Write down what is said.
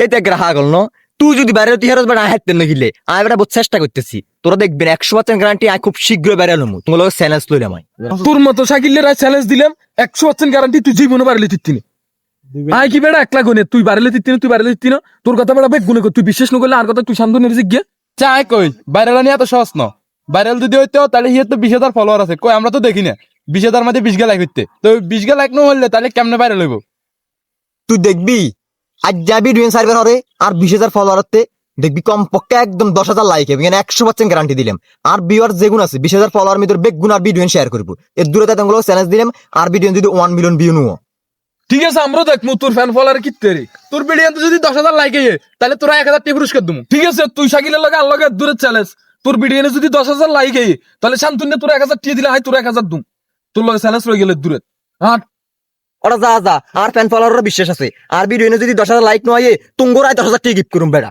এটা গ্রাহা গল ন তুই যদি বাইরে তুই হেরস বেড়া হাঁটতে নগিলে আমি বেটা বহুত চেষ্টা করতেছি তোরা দেখবেন 100% গ্যারান্টি আমি খুব শীঘ্রই বাইরে এলাম তোমার চ্যালেঞ্জ লইলাম আমি তোর মতো শাকিলের চ্যালেঞ্জ দিলাম 100% গ্যারান্টি তুই জীবনে বাড়লে তিত্তিনি আয় কি বেড়া একলা গুনে তুই বাড়লে তিত্তিনি তোর কথা বেড়া বেগ গুনে তুই বিশ্বাস না করলে আর কথা তুই শান্তনের জিজ্ঞে চাই কই ভাইরাল নিয়ে এত সহজ ন ভাইরাল যদি হইতো তাহলে হিয়ার তো 20,000 ফলোয়ার আছে কই আমরা তো দেখি না 20,000 মধ্যে 20 লাইক হইতে তো 20 লাইক না হইলে তাহলে কেমনে ভাইরাল হইব তুই দেখবি আজ যাবি ডুয়েন সার্ভার হরে আর 20,000 ফলোয়ার হতে দেখবি কমপক্ষে একদম 10,000 লাইক হবে এখানে 100% গ্যারান্টি দিলাম আর ভিউয়ার যেগুন আছে 20,000 ফলোয়ার ভিতর বেগ গুণ আর ভিডিও শেয়ার করবো এর দূরে তাদের চ্যালেঞ্জ দিলাম আর ভিডিও যদি 1 মিলিয়ন ভিউ নিও ঠিক আছে আমরা দেখবো তোর ফ্যান ফলোয়ার কিত্তে রে তোর ভিডিও যদি 10,000 লাইক হয়ে তাহলে তোরা 1,000 টাকা পুরস্কার দেবো ঠিক আছে তুই শাকিলের লগে আর লগে দূরের চ্যালেঞ্জ তোর ভিডিও যদি 10,000 লাইক হয়ে তাহলে শান্তনে তোর 1,000 টাকা দিলে হয় তোর 1,000 দুম তোর লগে চ্যালেঞ্জ রয়ে গেলে দূরে হ্যাঁ ওরা যা আর ফ্যান ফলোয়ারের বিশ্বাস আছে আর ভিডিও যদি 10,000 লাইক নয় তুঙ্গরাই 10,000 টাকা গিফট করুম বেড়া